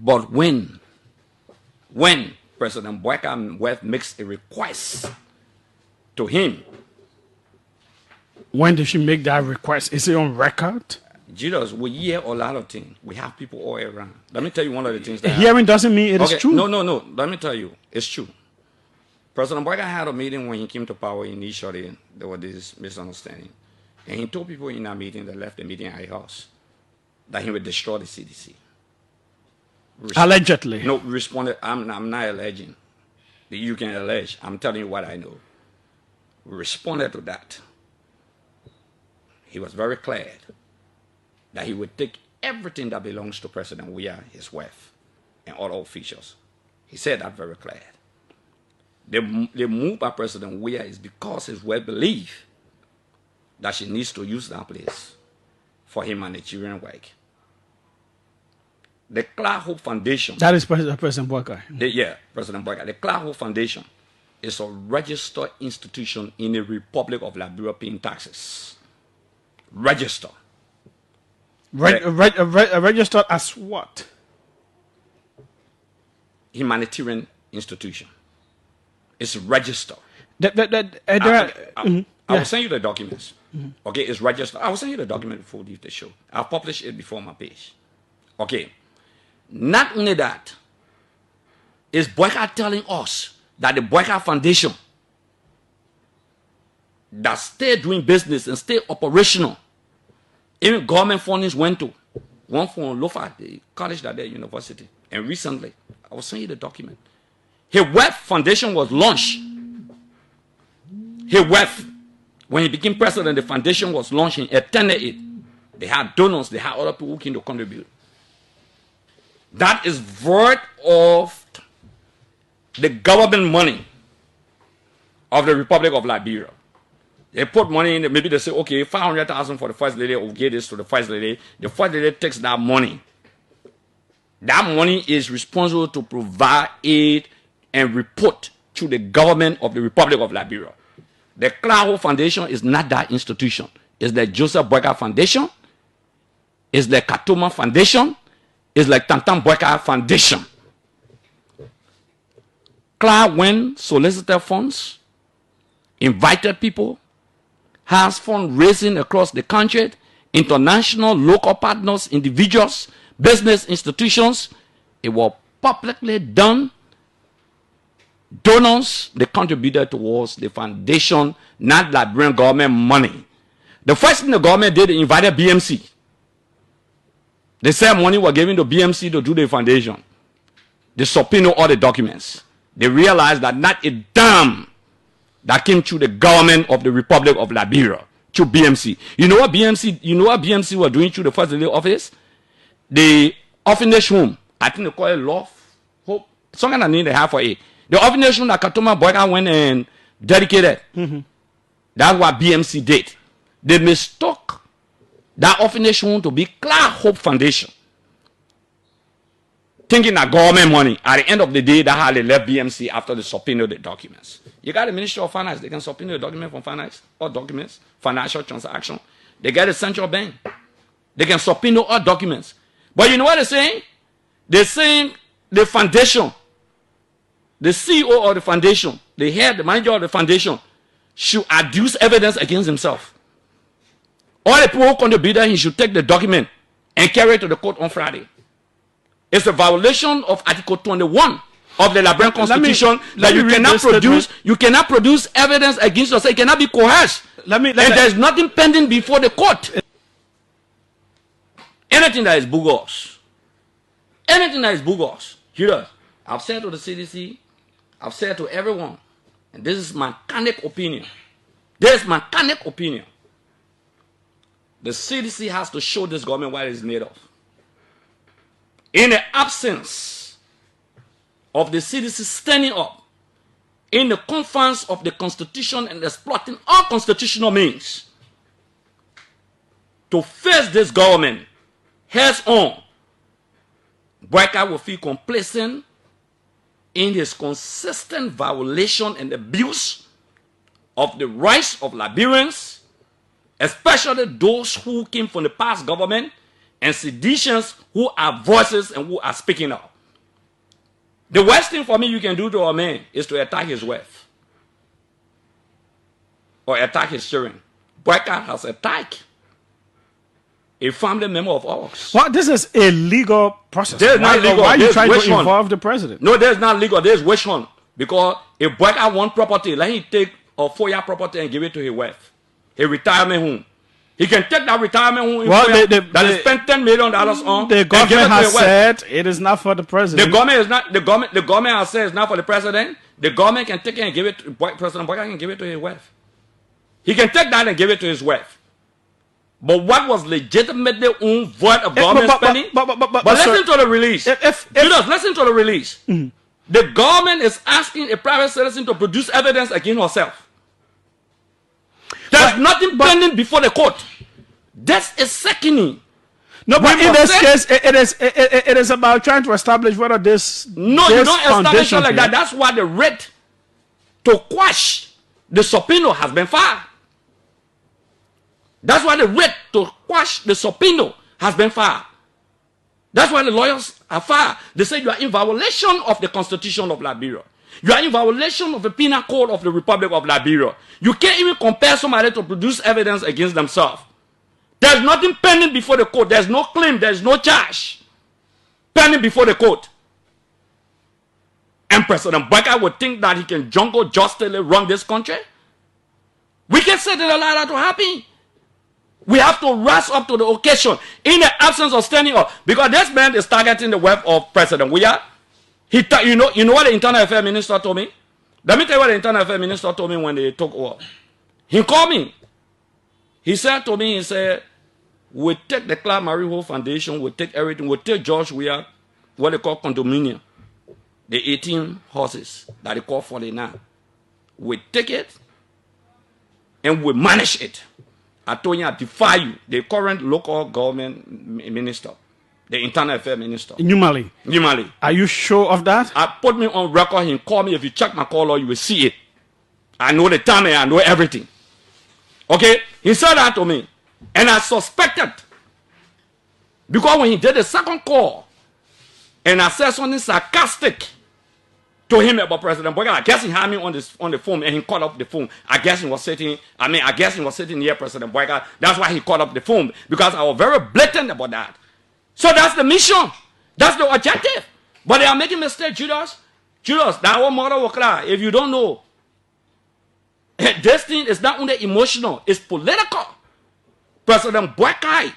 But when President Boyka makes a request to him. When did she make that request? Is it on record? Jesus, we hear a lot of things. We have people all around. Let me tell you one of the things that hearing doesn't mean it is true. No. Let me tell you, it's true. President Boyka had a meeting when he came to power initially. There was this misunderstanding. And he told people in that meeting that left the meeting at his house that he would destroy the CDC. Allegedly. No, responded, I'm not alleging. You can allege. I'm telling you what I know. We responded to that. He was very clear that he would take everything that belongs to President Weah, his wife, and other officials. He said that very clear. The move by President Weah is because his wife believes that she needs to use that place for humanitarian work. The Clark Hope Foundation. That is President Boyka. President Boyka. The Clark Hope Foundation is a registered institution in the Republic of Liberia paying taxes. Registered. Registered as what? Humanitarian institution. It's registered. I will send you the documents. Okay, it's registered. I will send you the document before we leave the show. I'll publish it before my page. Okay. Not only that, is Boyka telling us that the Boyka Foundation that stay doing business and stay operational, even government fundings went to one from Lofa, the college that there, university, and recently, I will send you the document. His Wealth Foundation was launched. His Wealth, when he became president, the foundation was launched and attended it. They had donors, they had other people who came to contribute. That is worth of the government money of the Republic of Liberia. They put money in, maybe they say, okay, 500,000 for the first lady, we'll give this to the first lady. The first lady takes that money. That money is responsible to provide aid and report to the government of the Republic of Liberia. The Clark Hope Foundation is not that institution. It's the Joseph Boyka Foundation. It's the Katoma Foundation. It's like Tantan Boyka Foundation. Clark went, solicited funds, invited people, has fundraising across the country, international, local partners, individuals, business institutions. It was publicly done. Donors, they contributed towards the foundation, not Liberian government money. The first thing the government did, they invited BMC. They said money was given to BMC to do the foundation. They subpoenaed all the documents. They realized that not a damn that came through the government of the Republic of Liberia to BMC. You know what BMC were doing through the first lady office? The orphanage home, I think they call it Love Hope, some kind of name they have for it. The orphanage home that Katoma Boyka went and dedicated. That's what BMC did. They mistook that orphanage home to be Clark Hope Foundation, thinking that government money. At the end of the day, that's how they left BMC after they subpoenaed the documents. You got the Ministry of Finance, they can subpoena the document from finance, or documents, financial transaction. They get the central bank. They can subpoena all documents. But you know what they're saying? They're saying the foundation, the CEO of the foundation, the head, the manager of the foundation, should adduce evidence against himself. All the people who contributed, he should take the document and carry it to the court on Friday. It's a violation of Article 21 of the Liberian Constitution that you cannot produce evidence against yourself. It cannot be coerced. And there's nothing pending before the court. Anything that is bogus, here, I've said to the CDC, I've said to everyone, and this is my candid opinion. The CDC has to show this government what it is made of. In the absence of the CDC standing up in the confines of the Constitution and exploiting all constitutional means to face this government heads on, Boyka will feel complacent in his consistent violation and abuse of the rights of Liberians, especially those who came from the past government and seditions who are voices and who are speaking out. The worst thing for me you can do to a man is to attack his wife or attack his children. Boycott has attacked a family member of ours. Well, this is a legal process. There's not legal. Why are you There's trying to witch hunt. involve the president? No, there's not legal. There's witch hunt. Because if Boycott want property, let him take a 4-year property and give it to his wife. A retirement home. He can take that retirement home that he spent $10 million on. The government has said it is not for the president. The government is not. The government has said it's not for the president. The government can take it and give it to President Boycott can give it to his wife. He can take that and give it to his wife. But what was legitimately own void of government spending? But listen to the release. Listen to the release. The government is asking a private citizen to produce evidence against herself. There's nothing pending before the court. That's a sickening. No, but in this case, it is about trying to establish whether this. No, you don't establish it like that. That's why the writ to quash the subpoena has been filed. That's why the writ to quash the subpoena has been filed. That's why the lawyers are filed. They say you are in violation of the Constitution of Liberia. You are in violation of the Penal Code of the Republic of Liberia. You can't even compel somebody to produce evidence against themselves. There's nothing pending before the court. There's no claim. There's no charge pending before the court. And President Boycott would think that he can jungle justly run this country. We can't say that allow that to happen. We have to rise up to the occasion in the absence of standing up. Because this man is targeting the wife of President. You know what the Internal Affairs Minister told me? Let me tell you what the Internal Affairs Minister told me when they took over. He called me. He said to me, he said, we'll take the Clark Mariho Foundation, we'll take everything, we'll take George Weah, what they call condominium, the 18 horses that they call 49. We'll take it and we'll manage it. I told you, I defy you, the current local government minister, the Internal Affairs Minister. Numali. Are you sure of that? I put me on record. He called me. If you check my call, you will see it. I know the time and I know everything. Okay? He said that to me. And I suspected. Because when he did the second call, and I said something sarcastic to him about President Boycott, I guess he had me on the phone and he called up the phone. I guess he was sitting near President Boycott. That's why he called up the phone. Because I was very blatant about that. So that's the mission. That's the objective. But they are making mistakes, Judas. That whole mother will cry. If you don't know, this thing is not only emotional, it's political. President Boycott,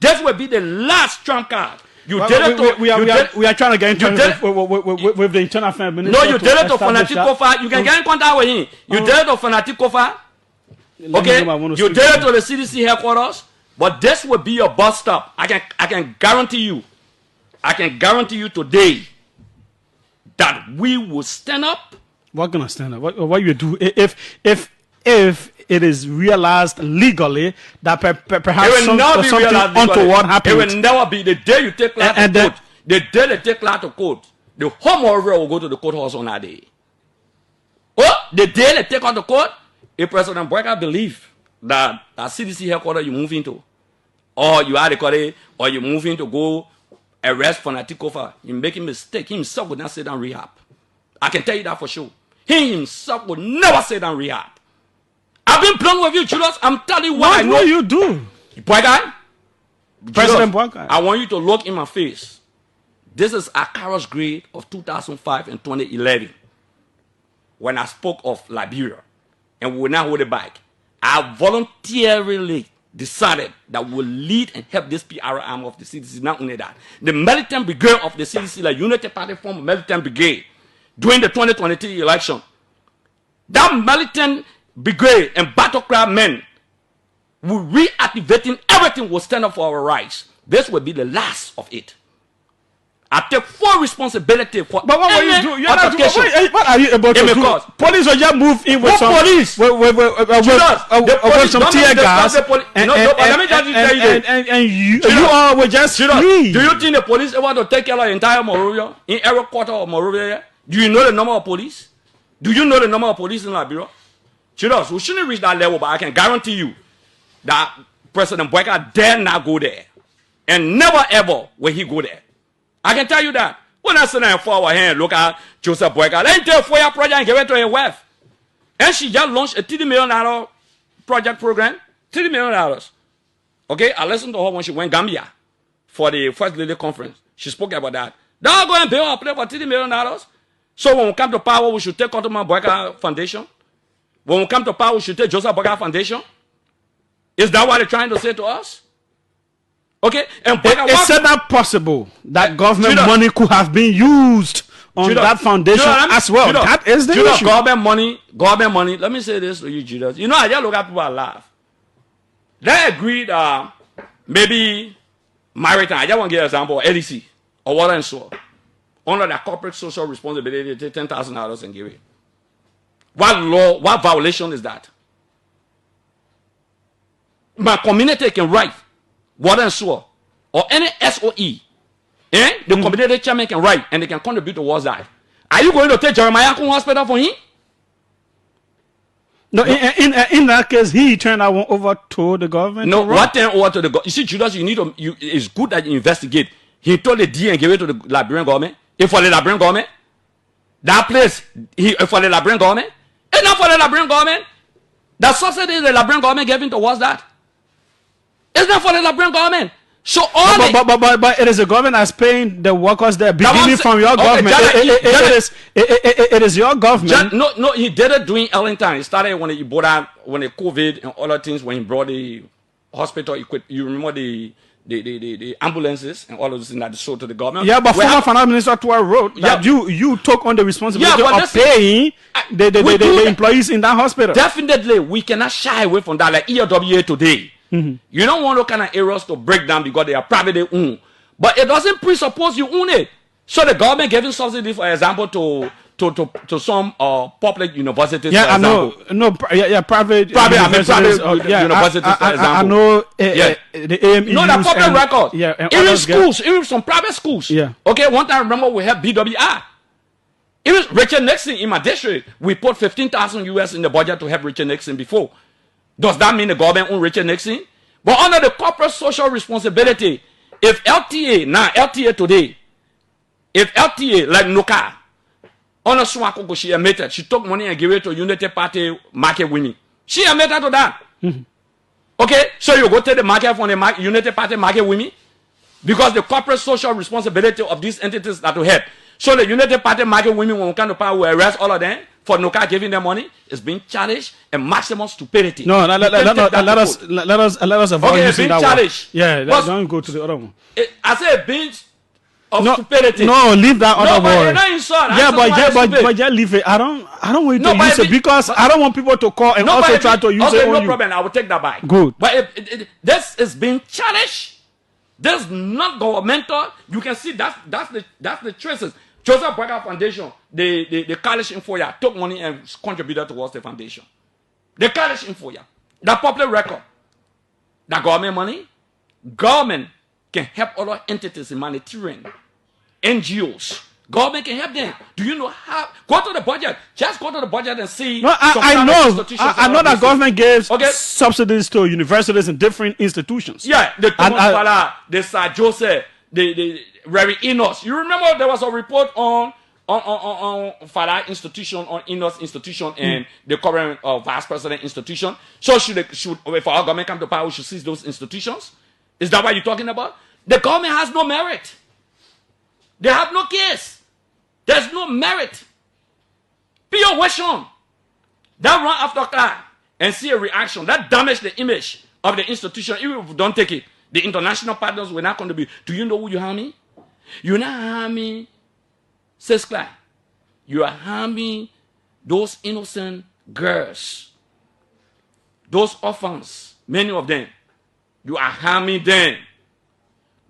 this will be the last trump card. We are trying to get in touch with the Internal Affairs Minister. No, you did it to Fanatic Kofa. You can get in contact with him. You did it to Fanatic Kofa. Okay? You did it to the CDC headquarters. But this will be your bus stop. I can guarantee you. I can guarantee you today that we will stand up. We're gonna stand up. What you do if it is realized legally that perhaps something untoward happened. It will never be the day you take Clark to court. The day they take Clark to court, the whole Monrovia will go to the courthouse on that day. Oh, the day they take on the court, if President Boycott believe that CDC headquarters you move into, or you are the court, or you move in to go arrest Fanatic Kofa, you make a mistake. He himself would not sit down rehab. I can tell you that for sure. He himself would never sit down rehab. I've been playing with you, Julius. I'm telling you what I know. What you do? Boycott? President Boycott. I want you to look in my face. This is Akara's grade of 2005 and 2011. When I spoke of Liberia. And we will not hold it back. I voluntarily decided that we will lead and help this PR arm of the CDC. Not only that, the militant brigade of the CDC, the Unity Party formed a militant brigade during the 2023 election. That militant brigade and battle cry men will reactivating everything, will stand up for our rights. This will be the last of it. I take full responsibility for. But what will you do? What are you able to do? Police will just move in with some police with some tear gas. Let me just tell you this. And you all will just flee. Do you think the police ever to take care of the entire Monrovia in every quarter of Monrovia? Do you know the number of police? Do you know the number of police in Liberia? We shouldn't reach that level, but I can guarantee you that President Boycott dare not go there. And never ever will he go there. I can tell you that. When I sit there for our hand, look at Joseph Boyka, let him take 4 year project and give it to his wife. And she just launched a $30 million project program. $30 million. Okay, I listened to her when she went Gambia for the First Lady Conference. She spoke about that. They'll go and pay her play for $30 million. So when we come to power, we should take Ottoman Boyka Foundation. When we come to power, we should take Joseph Boyka Foundation. Is that what they're trying to say to us? Okay, and is it not possible that government money could have been used on that foundation as well? That is the issue. Government money. Let me say this to you, Judas. You know, I just look at people and laugh. They agreed, maybe maritime. I just want to give an example. LEC or water and soil. Under their corporate social responsibility, they take $10,000 and give it. What law? What violation is that? My community can write water and sewer or any SOE. The community chairman can write and they can contribute towards that. Are you going to take Jeremiah Kun Hospital for him? No, in that case, he turned that over to the government. No, what turned over to the government? You see, Judas, it's good that you investigate. He told the D and gave it to the Liberian government. If for the Liberian government, that place, for the Liberian government, it's not for the Liberian government. The subsidy the Liberian government gave towards that. It's not for the Liberian government. So all but it is the government that's paying the workers there, beginning from your government. It is your government. No, he did it during Ellington. It started when he brought out when the COVID and other things, when he brought the hospital equipment. You remember the ambulances and all of this things that they sold to the government. Yeah, but former finance minister wrote that you took on the responsibility of paying the employees in that hospital. Definitely, we cannot shy away from that. Like EWA today. You don't want those kind of areas to break down because they are privately owned. But it doesn't presuppose you own it. So the government giving subsidy, for example, to some public universities. Yeah, I know. Private universities. Universities, for example. I know the AMEUs. No, the public record. Yeah, even schools, even some private schools. Yeah. Okay, one time I remember we had BWI. Even Richard Nixon in my district, we put $15,000 in the budget to help Richard Nixon before. Does that mean the government owns Richard Nixon? But under the corporate social responsibility, if LTA today, if LTA like Noka, on a Swakoko, she admitted, she took money and gave it to Unity Party market women. She admitted to that. Okay, so you go to the market from the Unity Party market women because the corporate social responsibility of these entities that will help. So the Unity Party market women, when we come to power, will arrest all of them for Noka giving them money. Is being challenged and maximum stupidity. No, let us avoid using that challenged. One. Yeah, don't go to the other one. I say being of stupidity. No, leave that other word. But just leave it. I don't want you to use it because I don't want people to call and also try to use it on you. No problem. I will take that back. Good. But this is being challenged. This is not governmental. You can see that's the traces. Joseph Boyka Foundation, the college Infoya took money and contributed towards the foundation. The college Infoya, the public record, the government money, government can help other entities in humanitarian, NGOs. Government can help them. Do you know how? Go to the budget. Just go to the budget and see. No, I know that government gives subsidies to universities and different institutions. Yeah, the Thomas Fala, the Sir Joseph, the Reverend Enos. You remember there was a report on Fala institution, on Enos institution, and the current vice president institution. So should if our government come to power, we should seize those institutions? Is that what you're talking about? The government has no merit. They have no case. There's no merit. Pure Weshon. That run after class and see a reaction. That damage the image of the institution. Even if we don't take it, the international partners will not contribute. Do you know who you harming? You're not harming Siskla. You are harming those innocent girls. Those orphans, many of them. You are harming them.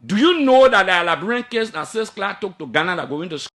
Do you know that the Liberian case that Siskla took to Ghana that going to school?